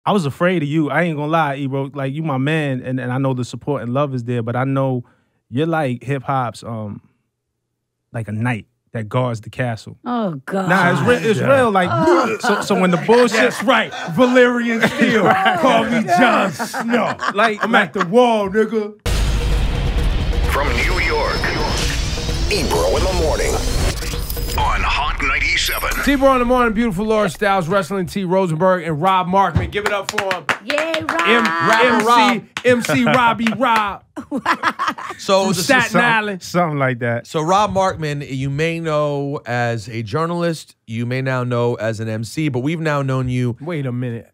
I was afraid of you. I ain't gonna lie, Ebro. Like, you my man, and I know the support and love is there, but I know you're like hip hop's like a knight that guards the castle. Oh God. Nah, it's real. Like, so when the bullshit. That's right. Valyrian Steel. Call me Jon Snow. Like, I'm at the wall, nigga. From New York, Ebro in the morning on Hot 97. T-Bro in the morning, beautiful Laura Styles, Wrestling T. Rosenberg, and Rob Markman. Give it up for him. Yay, Rob. MC Robbie Rob. So Staten Island. Something like that. So Rob Markman, you may know as a journalist, you may now know as an MC, but we've now known you. Wait a minute.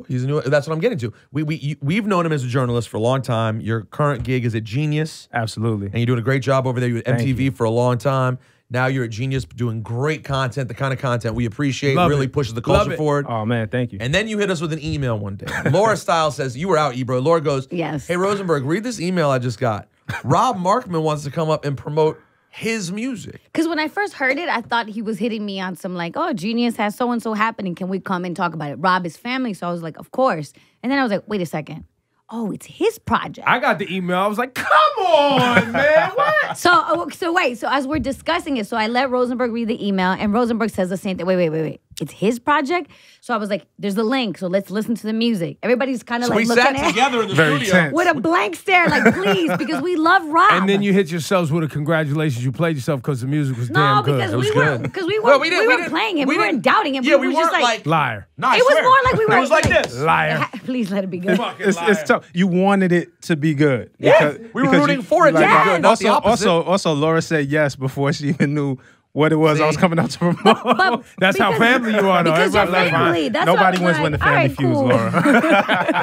He's a new. That's what I'm getting to. We've known him as a journalist for a long time. Your current gig is at Genius. Absolutely. And you're doing a great job over there. You were at Thank MTV for a long time. Now you're at Genius doing great content, the kind of content we appreciate, Love really it. pushes the Love culture it. forward. Oh, man, thank you. And then you hit us with an email one day. Laura Styles says, you were out, Ebro. Laura goes, Yes. Hey, Rosenberg, read this email I just got. Rob Markman wants to come up and promote his music. Because when I first heard it, I thought he was hitting me on some like, oh, Genius has so-and-so happening. Can we come and talk about it? Rob is family. So I was like, of course. And then I was like, wait a second. Oh, it's his project. I got the email. I was like, come on, man. What? So wait. So as we're discussing it, so I let Rosenberg read the email, and Rosenberg says the same thing. Wait. It's his project? So I was like, there's the link, so let's listen to the music. Everybody's kind of like we looking sat at together in the Very studio. tense. with a blank stare, like, please, because we love Rob. And then you hit yourselves with a congratulations. You played yourself because the music was damn good. because It was we good. weren't we playing him. We didn't- weren't doubting him. Yeah, we we were just weren't like, Liar. No, I it was swear. more like we were It was like this. Liar. Please let it be good. Fucking It's liar. tough. You wanted it to be good. Yeah, Because- we were because rooting for it to be Yes. good, not the opposite. Also, Laura said yes before she even knew what it was I was coming out to promote. But That's how family you are, though. Because you're Everybody like, family. That's Nobody what wins I'm when the like, family all right, feuds, cool.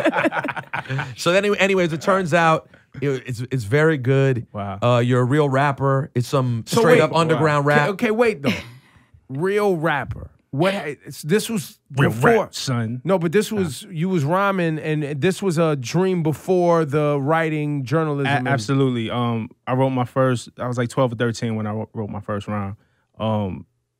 Laura. So anyways, it turns out it's very good. Wow. You're a real rapper. It's some So straight wait, up underground rap. Okay, wait, though. Real rapper. This was Real before. rap, son. No, but this was, you was rhyming, and this was a dream before the writing, journalism. Absolutely. I wrote my first. I was like 12 or 13 when I wrote my first rhyme.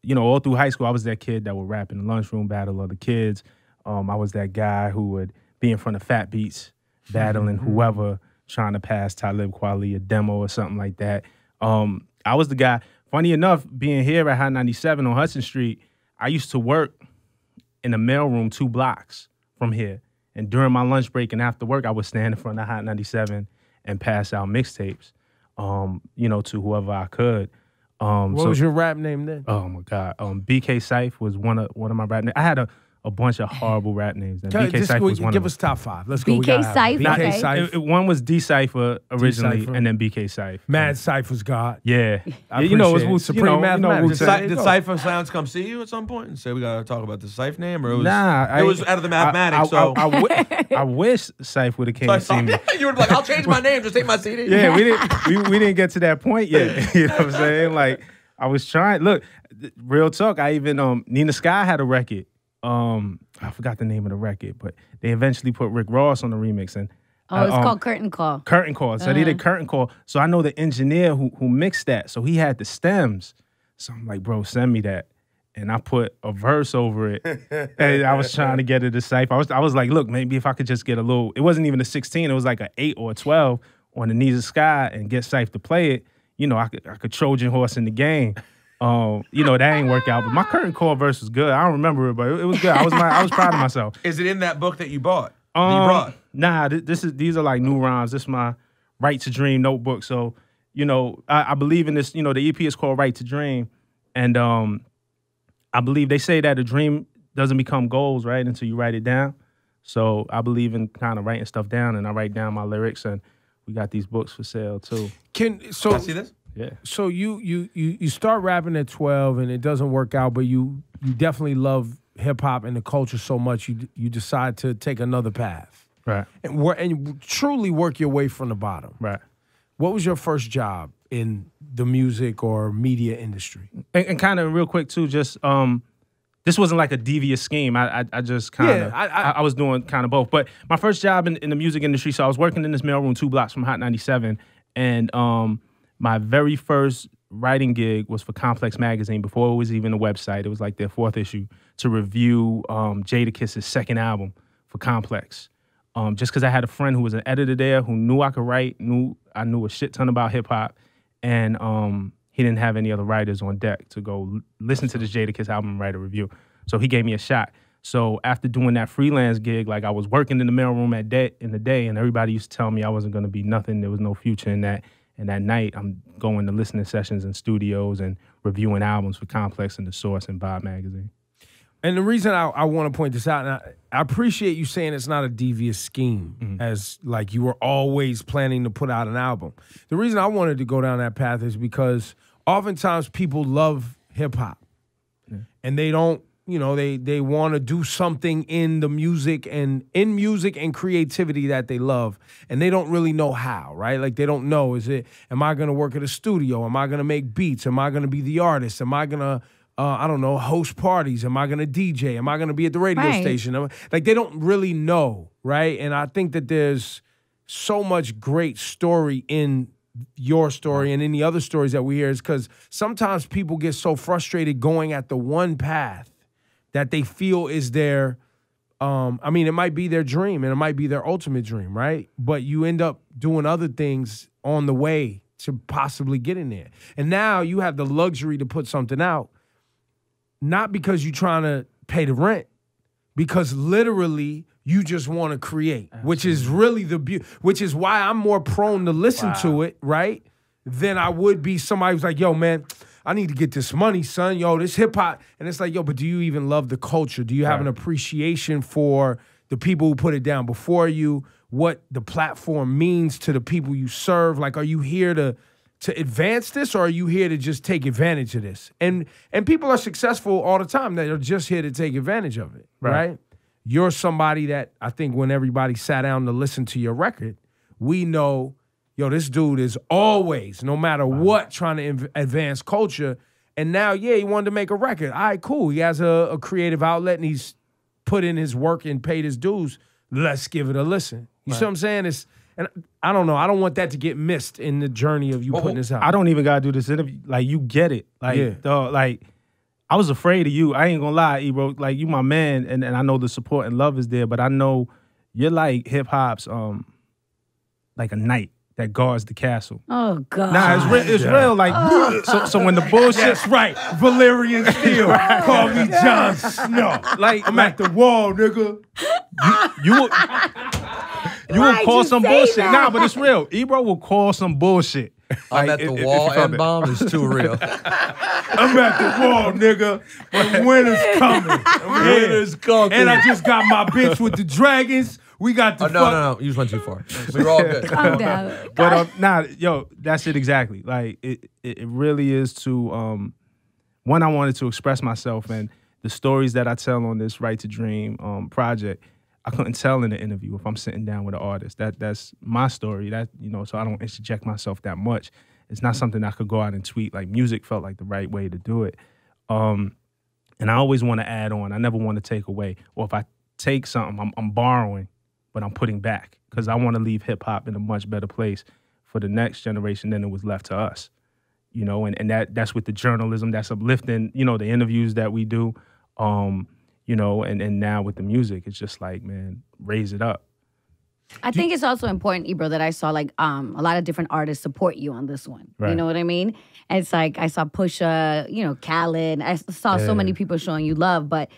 You know, all through high school, I was that kid that would rap in the lunchroom, battle other kids. I was that guy who would be in front of Fat Beats, battling whoever, trying to pass Talib Kweli a demo or something like that. I was the guy. Funny enough, being here at Hot 97 on Hudson Street, I used to work in the mailroom 2 blocks from here. And during my lunch break and after work, I would stand in front of Hot 97 and pass out mixtapes, you know, to whoever I could. What was your rap name then? Oh my God. BK Syph was one of my rap names. I had a bunch of horrible rap names. And BK Syph was one Give of us them. top 5. Let's go. BK We gotta have it. Syph, BK okay. Syph. One was D-Cypher originally, D-Cypher. and then BK Syph. Mad Syph was God. Yeah. I You know, it was appreciate it. Supreme Supreme Mathematics. Wu-Tang. Did Cypher Sounds come see you at some point and say we got to talk about the Syph name? Or it was, Nah. it was out of the mathematics. I wish Syph would have came to see me. You were like, I'll change my name. Just take my CD. Yeah, we didn't get to that point yet. You know what I'm saying? Like, I was trying. Look, real talk. I even Nina Sky had a record. I forgot the name of the record, but they eventually put Rick Ross on the remix, and Oh, it's called Curtain Call. Curtain Call. So they did Curtain Call. So I know the engineer who mixed that. So he had the stems. So I'm like, bro, send me that. And I put a verse over it. And I was trying to get it to Syph. I was like, look, maybe if I could just get a little, it wasn't even a 16, it was like an 8 or a 12 on the Knees of Sky and get Syph to play it. You know, I could Trojan horse in the game. You know, that ain't work out. But my Curtain Call verse was good. I don't remember it, but it was good. I was proud of myself. Is it in that book that you bought? That you brought? Nah, these are like new rhymes. This is my Right to Dream notebook. So, you know, I believe in this. You know, the EP is called Right to Dream, and I believe they say that a dream doesn't become goals, right, until you write it down. So I believe in kind of writing stuff down, and I write down my lyrics, and we got these books for sale too. Can I see this? Yeah. So you start rapping at 12 and it doesn't work out, but you definitely love hip hop and the culture so much you decide to take another path. Right. And truly work your way from the bottom. Right. What was your first job in the music or media industry? And kind of real quick too, just this wasn't like a devious scheme. I just kind of I was doing kind of both. But my first job in the music industry, so I was working in this mailroom 2 blocks from Hot 97, and my very first writing gig was for Complex Magazine before it was even a website. It was like their 4th issue to review Jadakiss's second album for Complex. Just because I had a friend who was an editor there who knew I could write, I knew a shit ton about hip hop, and he didn't have any other writers on deck to go listen to this Jadakiss album and write a review. So he gave me a shot. So after doing that freelance gig, like I was working in the mailroom in the day, and everybody used to tell me I wasn't going to be nothing. There was no future in that. And that night, I'm going to listening sessions in studios and reviewing albums for Complex and The Source and Vibe magazine. And the reason I want to point this out, and I appreciate you saying it's not a devious scheme, as like you were always planning to put out an album. The reason I wanted to go down that path is because oftentimes people love hip hop, and they don't, you know, they want to do something in the music and creativity that they love, and they don't really know how, right? Like they don't know, am I going to work at a studio? Am I going to make beats? Am I going to be the artist? Am I going to I don't know, host parties? Am I going to DJ? Am I going to be at the radio station? Like, they don't really know, right? And I think that there's so much great story in your story and in the other stories that we hear, is because sometimes people get so frustrated going at the one path that they feel is their, I mean, it might be their dream and it might be their ultimate dream, right? But you end up doing other things on the way to possibly get in there. And now you have the luxury to put something out, not because you're trying to pay the rent, because literally you just want to create, which is really the beauty, which is why I'm more prone to listen to it, right, than I would be somebody who's like, yo, man, I need to get this money, son. Yo, this hip hop. And it's like, yo, but do you even love the culture? Do you have an appreciation for the people who put it down before you, what the platform means to the people you serve? Like, are you here to advance this, or are you here to just take advantage of this? And people are successful all the time that are just here to take advantage of it, right? You're somebody that I think when everybody sat down to listen to your record, we know, yo, this dude is always, no matter what, trying to advance culture. And now, he wanted to make a record. All right, cool. He has a creative outlet and he's put in his work and paid his dues. Let's give it a listen. You see what I'm saying? And I don't know. I don't want that to get missed in the journey of you putting this out. I don't even gotta do this interview. Like, you get it. Like, dog, like, I was afraid of you. I ain't gonna lie, Ebro. Like, you my man, and I know the support and love is there, but I know you're like hip hop's like a knight that guards the castle. Oh God. Nah, it's real. Like, so when the bullshit. That's right. Valerian Steel. Call me Jon Snow. Like, I'm at the wall, nigga. You will call some bullshit. Nah, but it's real. Ebro will call some bullshit. I'm at the wall, M-bomb is too real. I'm at the wall, nigga. The winter's coming. Winter's coming. And I just got my bitch with the dragons. We got the no. You just went too far. We were all good. Calm down. But yo, that's it exactly. Like, it really is to one, I wanted to express myself, and the stories that I tell on this Right to Dream project, I couldn't tell in the interview if I'm sitting down with an artist. That's my story. That, you know, so I don't interject myself that much. It's not something I could go out and tweet. Like, music felt like the right way to do it. And I always want to add on. I never want to take away. Or if I take something, I'm borrowing, but I'm putting back, because I want to leave hip hop in a much better place for the next generation than it was left to us. You know, and that's with the journalism that's uplifting, you know, the interviews that we do. You know, and now with the music, it's just like, man, raise it up. I think it's also important, Ebro, that I saw like a lot of different artists support you on this one. Right. You know what I mean? And it's like I saw Pusha, you know, Khaled. I saw so many people showing you love, but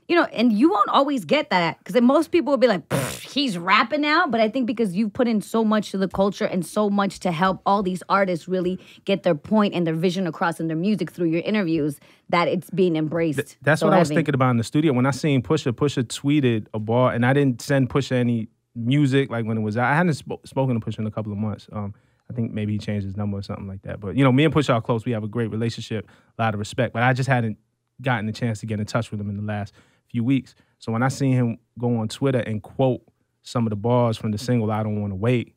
you know, and you won't always get that, because most people will be like, he's rapping now. But I think because you've put in so much to the culture and so much to help all these artists really get their point and their vision across in their music through your interviews, that it's being embraced. That's so what I was heavy. thinking about in the studio. When I seen Pusha tweeted a bar, and I didn't send Pusha any music, like when it was out. I hadn't spoken to Pusha in a couple of months. I think maybe he changed his number or something like that. But, you know, me and Pusha are close. We have a great relationship, a lot of respect. But I just hadn't gotten a chance to get in touch with him in the last few weeks. So when I seen him go on Twitter and quote some of the bars from the single I Don't Want to Wait,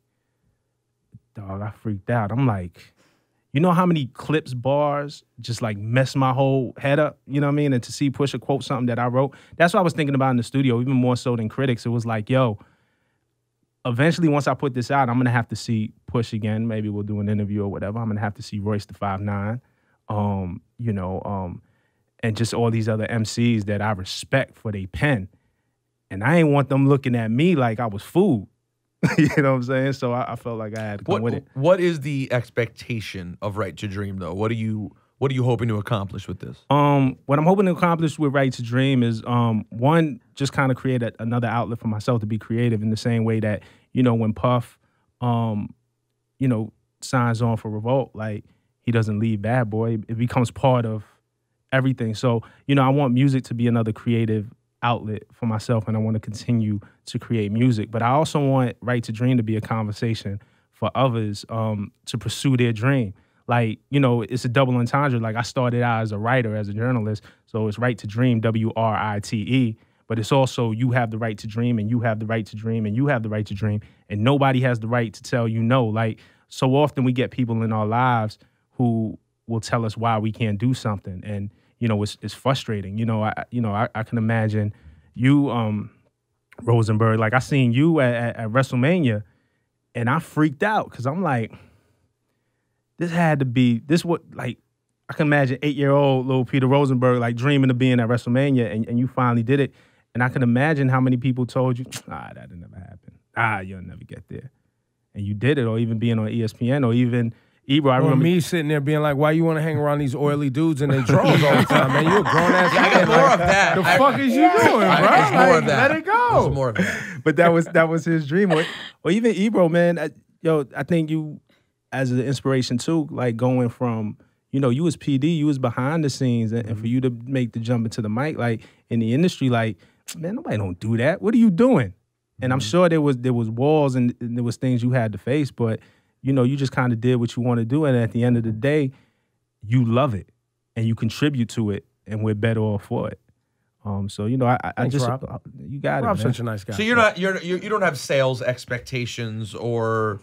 dog, I freaked out. I'm like, you know how many Clips bars just like mess my whole head up? You know what I mean? And to see Pusha quote something that I wrote, that's what I was thinking about in the studio, even more so than critics. It was like, yo, eventually once I put this out, I'm going to have to see Push again. Maybe we'll do an interview or whatever. I'm going to have to see Royce the 5'9", you know, and just all these other MCs that I respect for their pen. And I ain't want them looking at me like I was food. You know what I'm saying? So I felt like I had to come with it. What is the expectation of Right to Dream, though? What are you hoping to accomplish with this? What I'm hoping to accomplish with Right to Dream is one, just kind of create another outlet for myself to be creative in the same way that, when Puff signs on for Revolt, like he doesn't leave Bad Boy. It becomes part of everything. So, I want music to be another creative outlet for myself, and I want to continue to create music. But I also want Right to Dream to be a conversation for others to pursue their dream. Like, it's a double entendre. Like, I started out as a writer, as a journalist, so it's Right to Dream, WRITE, but it's also you have the right to dream, and you have the right to dream, and you have the right to dream, and nobody has the right to tell you no. Like, so often we get people in our lives who will tell us why we can't do something, and it's frustrating. I can imagine you, Rosenberg. Like, I seen you at WrestleMania, and I freaked out because I'm like, I can imagine 8-year-old little Peter Rosenberg like dreaming of being at WrestleMania, and you finally did it. And I can imagine how many people told you, that'll never happen. You'll never get there. And you did it, or even being on ESPN, or even Ebro. I remember me sitting there being like, why you want to hang around these oily dudes and they drawers all the time, man? You're a grown-ass I got more of that. The fuck is you doing, bro? There's more of that. Let it go. There's more of that. But that was his dream. Or even Ebro, man. I think you, as an inspiration too, like going from, you was PD, you was behind the scenes, and for you to make the jump into the mic, like in the industry, like, man, nobody don't do that. What are you doing? And I'm sure there was walls and there was things you had to face, but you just kind of did what you want to do, and at the end of the day, you love it and you contribute to it, and we're better off for it. So I just Rob. You got Rob's it, man. such a nice guy. So you don't have sales expectations, or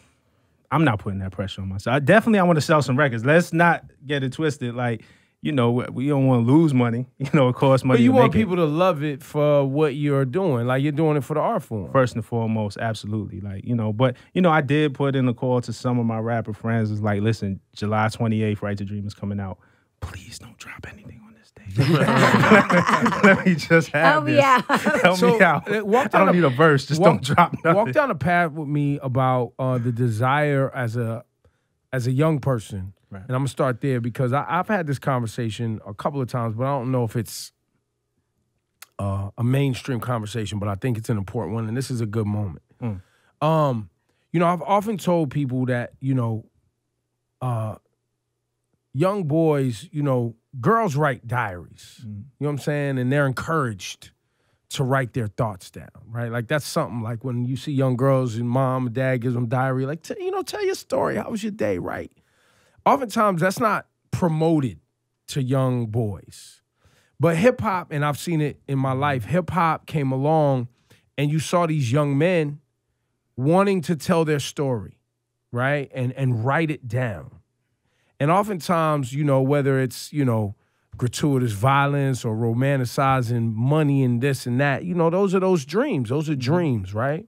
I'm not putting that pressure on myself. I want to sell some records. Let's not get it twisted. Like, we don't want to lose money. It costs money. But you to want make people to love it for what you're doing. Like, you're doing it for the art form. First and foremost, absolutely. Like, but I did put in a call to some of my rapper friends. It's like, listen, July 28th, Right to Dream is coming out. Please don't drop anything on this day. Let me just have this. Help me out. I don't need a verse. Just don't drop nothing. Walk down a path with me about the desire as a young person. Right. And I'm going to start there because I've had this conversation a couple of times, but I don't know if it's a mainstream conversation, but I think it's an important one, and this is a good moment. I've often told people that, young boys, girls write diaries. You know what I'm saying? And they're encouraged to write their thoughts down, right? Like, that's something like when you see young girls and mom and dad gives them diary, like, tell your story. How was your day, right? Oftentimes, that's not promoted to young boys. But hip-hop, and I've seen it in my life, hip-hop came along, and you saw these young men wanting to tell their story, right? And write it down. And oftentimes, whether it's, gratuitous violence or romanticizing money and this and that, those are those dreams. Those are dreams, right?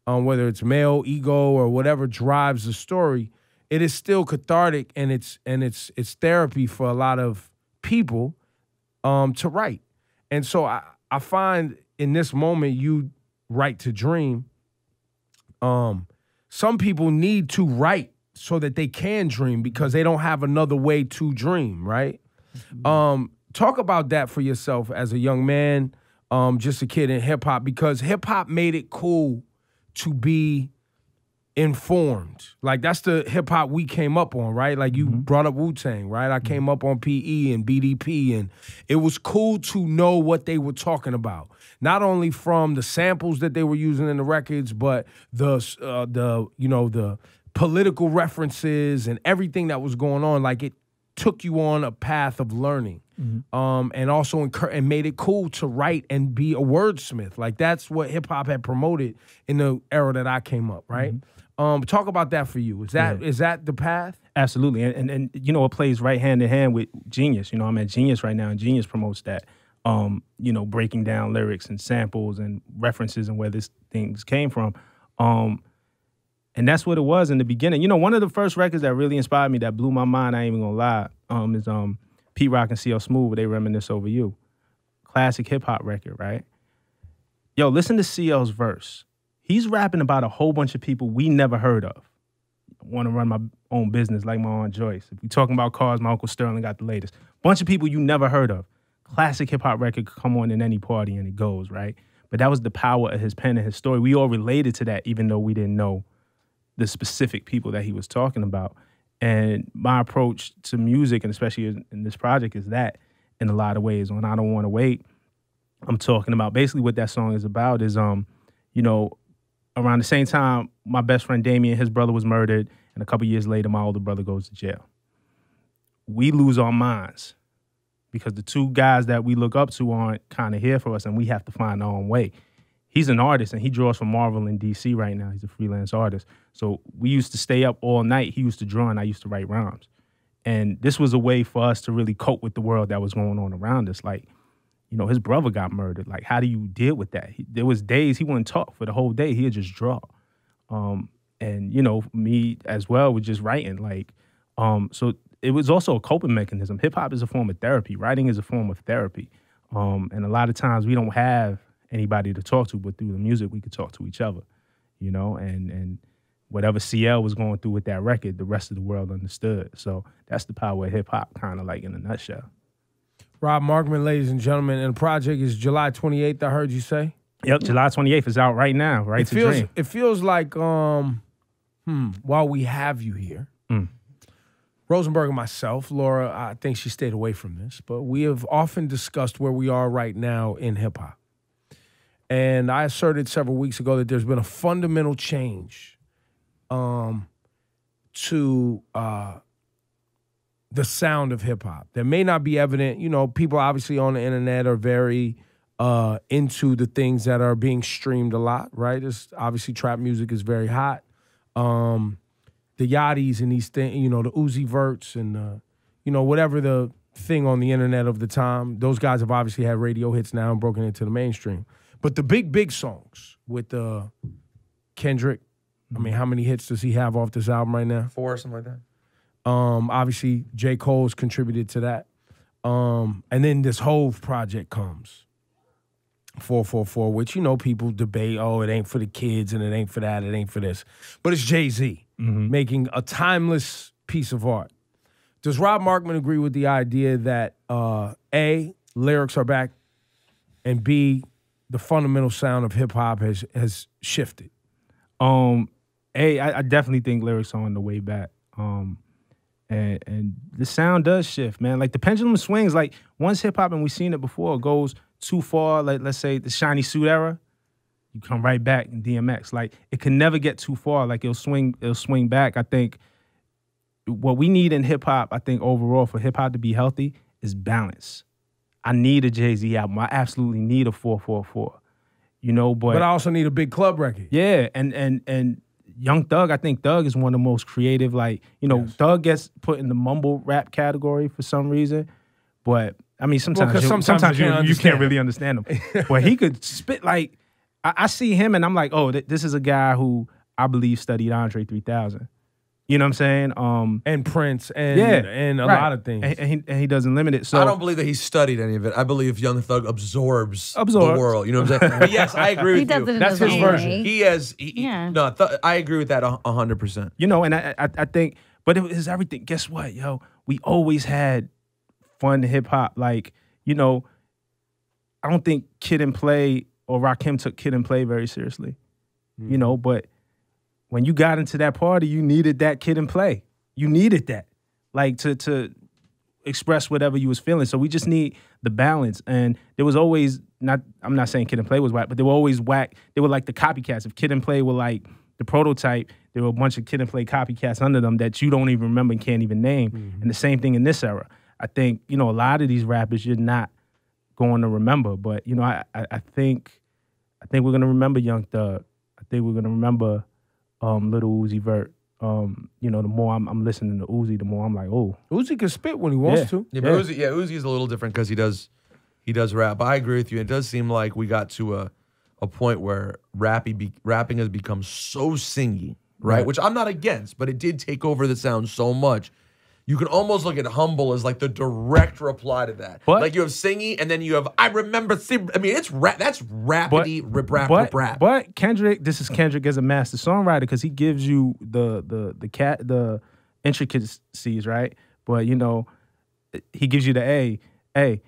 Whether it's male ego or whatever drives the story, it is still cathartic, and it's therapy for a lot of people to write. And so I find in this moment, you Right to Dream, some people need to write so that they can dream because they don't have another way to dream, right? Talk about that for yourself as a young man, just a kid in hip-hop, because hip-hop made it cool to be informed. Like, that's the hip-hop we came up on, right? Like, you brought up Wu-Tang, right? I came up on PE and BDP, and it was cool to know what they were talking about. Not only from the samples that they were using in the records, but the political references and everything that was going on. Like, it took you on a path of learning, and also and made it cool to write and be a wordsmith. Like, that's what hip-hop had promoted in the era that I came up, right? Talk about that for you. Is that the path? Absolutely. And it plays right hand in hand with Genius. I'm at Genius right now, and Genius promotes that, breaking down lyrics and samples and references and where these things came from. And that's what it was in the beginning. One of the first records that really inspired me, that blew my mind, I ain't even gonna lie, is Pete Rock and CL Smooth, where they reminisce over you. Classic hip-hop record, right? Yo, listen to CL's verse. He's rapping about a whole bunch of people we never heard of. Want to run my own business like my Aunt Joyce. If we talking about cars, my Uncle Sterling got the latest. Bunch of people you never heard of. Classic hip-hop record could come on in any party and it goes, right? But that was the power of his pen and his story. We all related to that, even though we didn't know the specific people that he was talking about. And my approach to music, and especially in this project, is that in a lot of ways. When I Don't Want to Wait, I'm talking about basically what that song is about is, you know, around the same time, my best friend Damien, his brother was murdered, and a couple years later, my older brother goes to jail. We lose our minds because the two guys that we look up to aren't kind of here for us, and we have to find our own way. He's an artist, and he draws for Marvel in D.C. right now. He's a freelance artist. So we used to stay up all night. He used to draw, and I used to write rhymes. And this was a way for us to really cope with the world that was going on around us. Like, you know, his brother got murdered. Like, how do you deal with that? There was days he wouldn't talk for the whole day. He'd just draw. And, you know, me as well was just writing. Like, so it was also a coping mechanism. Hip-hop is a form of therapy. Writing is a form of therapy. And a lot of times we don't have anybody to talk to, but through the music we could talk to each other, you know, and whatever CL was going through with that record, the rest of the world understood. So that's the power of hip-hop, kind of like in a nutshell. Rob Markman, ladies and gentlemen, and the project is July 28th, I heard you say? Yep, July 28th is out right now, right? It feels like, while we have you here, Rosenberg and myself, Laura, I think she stayed away from this, but we have often discussed where we are right now in hip-hop. And I asserted several weeks ago that there's been a fundamental change to the sound of hip-hop that may not be evident. You know, people obviously on the internet are very into the things that are being streamed a lot, right? It's obviously trap music is very hot. The Yachties and these things, you know, the Uzi Verts and, you know, whatever the thing on the internet of the time, those guys have obviously had radio hits now and broken into the mainstream. But the big songs with Kendrick, I mean, how many hits does he have off this album right now? 4 or something like that. Obviously, J. Cole's contributed to that. And then this whole project comes. 444, which, you know, people debate, oh, it ain't for the kids and it ain't for that, it ain't for this. But it's Jay-Z making a timeless piece of art. Does Rob Markman agree with the idea that, A, lyrics are back, and B, the fundamental sound of hip-hop has shifted? I definitely think lyrics are on the way back. And the sound does shift, man. Like the pendulum swings. Like once hip hop, and we've seen it before, goes too far. Like let's say the shiny suit era, you come right back in DMX. Like it can never get too far. Like it'll swing back. I think what we need in hip hop, I think overall for hip hop to be healthy is balance. I need a Jay-Z album. I absolutely need a 444. You know, but I also need a big club record. Yeah, and Young Thug, I think Thug is one of the most creative. Like, you know, yes. Thug gets put in the mumble rap category for some reason, but I mean, sometimes you can't really understand him. But he could spit like I see him, and I'm like, oh, this is a guy who I believe studied Andre 3000. You know what I'm saying? And Prince and a lot of things. And he doesn't limit it. So I don't believe that he studied any of it. I believe Young Thug absorbs the world. You know what I'm saying? But yes, I agree with you. That's his version. He has. I agree with that 100%. You know, and I think, but it was everything. Guess what, yo? We always had fun hip hop. Like, you know, I don't think Kid and Play or Rakim took Kid and Play very seriously. You know, but when you got into that party, you needed that Kid and Play. You needed that, like to express whatever you was feeling. So we just need the balance. And there was always I'm not saying Kid and Play was whack, but they were always whack. They were like the copycats. If Kid and Play were like the prototype, there were a bunch of Kid and Play copycats under them that you don't even remember and can't even name. And the same thing in this era. I think, you know, a lot of these rappers you're not going to remember, but you know, I think we're gonna remember Young Thug. I think we're gonna remember Little Uzi Vert. You know, the more I'm listening to Uzi, the more I'm like, oh. Uzi can spit when he wants to. Yeah, but Uzi is a little different because he does rap. I agree with you. It does seem like we got to a point where rapping has become so singy, right? Which I'm not against, but it did take over the sound so much. You can almost look at humble as like the direct reply to that. But- like you have singing, and then you have I remember. I mean, it's that's rapidy rap. But Kendrick, this is Kendrick as a master songwriter because he gives you the intricacies, right? But you know, he gives you the A. Oh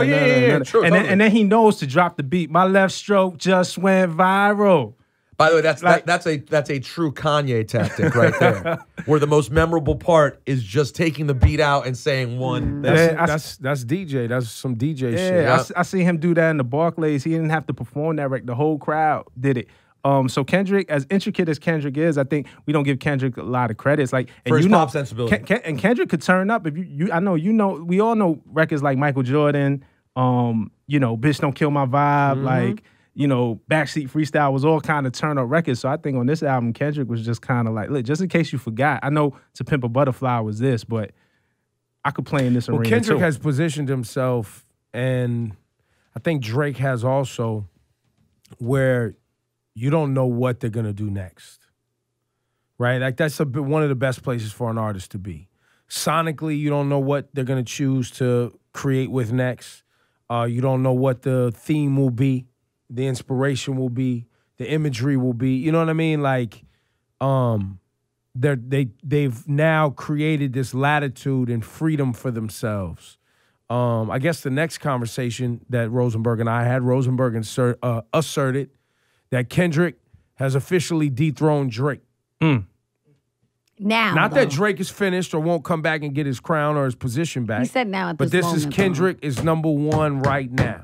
yeah. True. And then he knows to drop the beat. My left stroke just went viral. By the way, that's a true Kanye tactic right there, where the most memorable part is just taking the beat out and saying one. That's DJ. That's some DJ shit. Yeah, I see him do that in the Barclays. He didn't have to perform that. Right, the whole crowd did it. So Kendrick, as intricate as Kendrick is, I think we don't give Kendrick a lot of credit. It's like for his pop sensibility. And Kendrick could turn up if I know we all know records like Michael Jordan. Bitch Don't Kill My Vibe, like. Backseat Freestyle was all kind of turn up records. So I think on this album, Kendrick was just kind of like, look, just in case you forgot, I know To Pimp a Butterfly was this, but I could play in this arena Kendrick too. has positioned himself, and I think Drake has also, where you don't know what they're going to do next, right? Like that's one of the best places for an artist to be. Sonically, you don't know what they're going to choose to create with next. You don't know what the theme will be. The inspiration will be, the imagery will be, you know what I mean? Like, they've now created this latitude and freedom for themselves. I guess the next conversation that Rosenberg and I had, Rosenberg asserted that Kendrick has officially dethroned Drake. Now, not that Drake is finished or won't come back and get his crown or his position back. He said now at but this is moment, Kendrick is number one right now.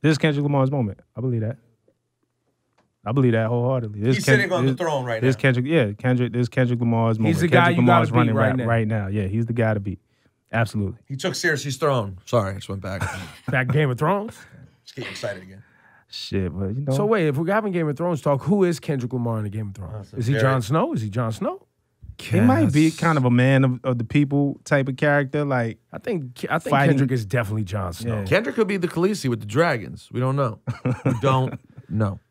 This is Kendrick Lamar's moment. I believe that. I believe that wholeheartedly. He's sitting on the throne right now. This Kendrick Lamar's moment. He's the guy Kendrick you Lamar's gotta beat running right now. Yeah, he's the guy to beat. Absolutely. He took seriously his throne. Sorry, I just went back. Back Game of Thrones? Just getting excited again. Shit, but So wait, if we're having Game of Thrones talk, who is Kendrick Lamar in the Game of Thrones? Is he Jon Snow? Is he Jon Snow? He might be kind of a man of the people type of character. Like I think fighting. Kendrick is definitely Jon Snow. Yeah. Kendrick could be the Khaleesi with the dragons. We don't know. We don't know.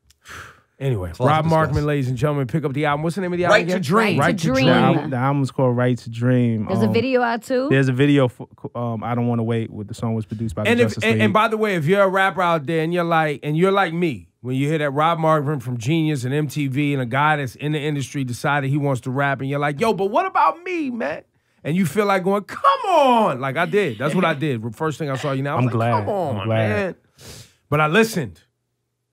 Anyway, a lot Rob to discuss. Markman, ladies and gentlemen, pick up the album. What's the name of the album Right to again? Dream. Right to Dream. The album's called Right to Dream. There's a video out too. There's a video for I Don't Want to Wait. With the song was produced by the Justice League. And by the way, if you're a rapper out there and you're like me, when you hear that Rob Markman from Genius and MTV and a guy that's in the industry decided he wants to rap and you're like, yo, but what about me, man? And you feel like going, come on. Like I did. That's what I did. First thing I saw you now, I was I'm glad. Come on, I'm glad. man. But I listened.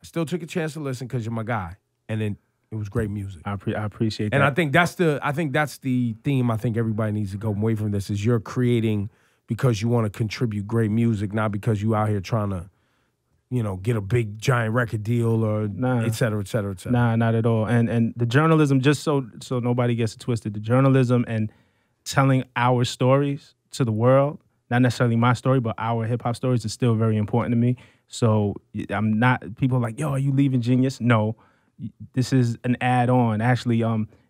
I still took a chance to listen because you're my guy. And then it was great music. I appreciate that. And I think that's the theme I think everybody needs to go away from this is you're creating because you want to contribute great music, not because you out here trying to, get a big giant record deal or et cetera, et cetera, et cetera. Nah, not at all. And the journalism, just so nobody gets it twisted, the journalism and telling our stories to the world, not necessarily my story, but our hip hop stories is still very important to me. So I'm not, people are like, yo, are you leaving Genius? No, this is an add-on. Actually,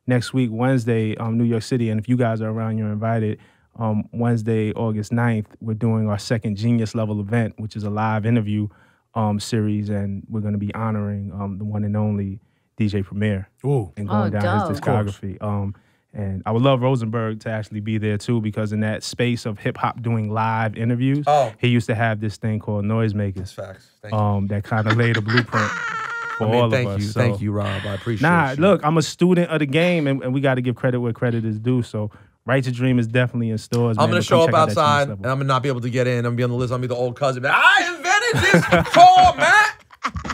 next week, Wednesday, New York City, and if you guys are around, you're invited. Wednesday, August 9th, we're doing our second Genius level event, which is a live interview series, and we're going to be honoring the one and only DJ Premier. Ooh. And going down his dope. discography. And I would love Rosenberg to actually be there too, because in that space of hip hop doing live interviews, he used to have this thing called Noisemakers. Facts. Thank you. That kind of laid a blueprint for all of us. Thank you, Rob. I appreciate it. Look, I'm a student of the game, and we got to give credit where credit is due. So, Right to Dream is definitely in stores. I'm going to show up outside, and I'm going to not be able to get in. I'm going to be on the list. I'm going to be the old cousin. I invented this tour, man.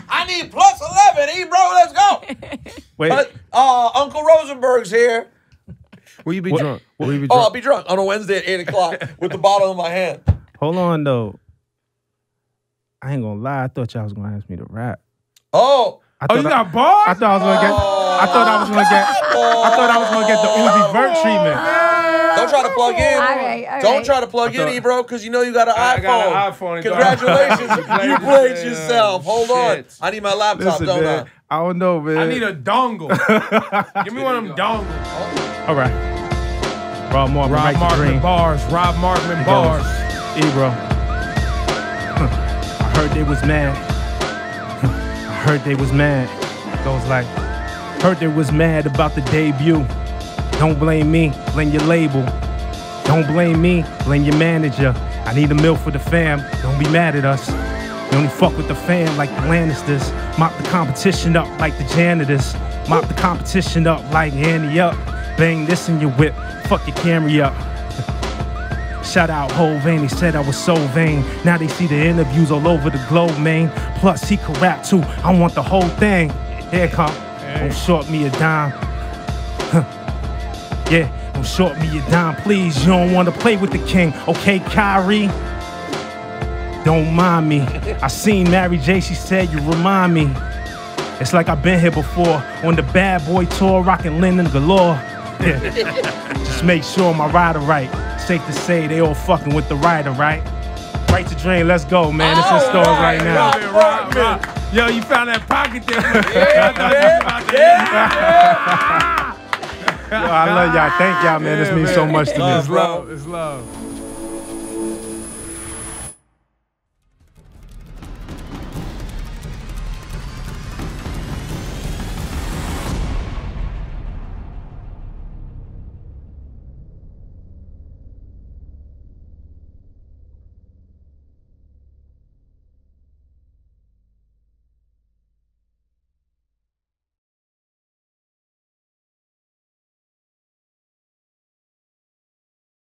I need plus 11, bro. Let's go. Wait. Uncle Rosenberg's here. Will you be drunk? Will you be Oh, drunk? I'll be drunk on a Wednesday at 8 o'clock with the bottle in my hand. Hold on, though. I ain't gonna lie. I thought y'all was gonna ask me to rap. Oh. You got bars? I thought I was gonna get the Uzi Vert treatment. Don't try to plug in. All right. Don't try to plug in, bro, because you know you got an I iPhone. got an iPhone. Congratulations. You played yourself. Hold on. Shit. I need my laptop, Listen, don't man, I don't know, man. I need a dongle. Give me one of them dongles. All right. Rob Markman, Rob Right to Markman Dream. bars. Rob Markman bars. Bro. I heard they was mad. I heard they was mad. Goes like, heard they was mad about the debut. Don't blame me, blame your label. Don't blame me, blame your manager. I need a meal for the fam, don't be mad at us. You only fuck with the fam like the Lannisters. Mop the competition up like the janitors. Mop the competition up like Annie up. Bang this in your whip, fuck your Camry up. Shout out Hov, he said I was so vain. Now they see the interviews all over the globe, man. Plus he could rap too, I want the whole thing. Here it come, don't short me a dime. Yeah, don't short me a dime, please. You don't want to play with the king, okay, Kyrie? Don't mind me. I seen Mary J, she said you remind me. It's like I've been here before, on the Bad Boy tour, rocking linen galore. Yeah. Just make sure my rider right. Safe to say they all fucking with the rider, right? Right to Drain, let's go, man. It's in stores right now. Rob. Yo, you found that pocket there. Yo, I love y'all. Thank y'all, man. This means so much to me. It's love.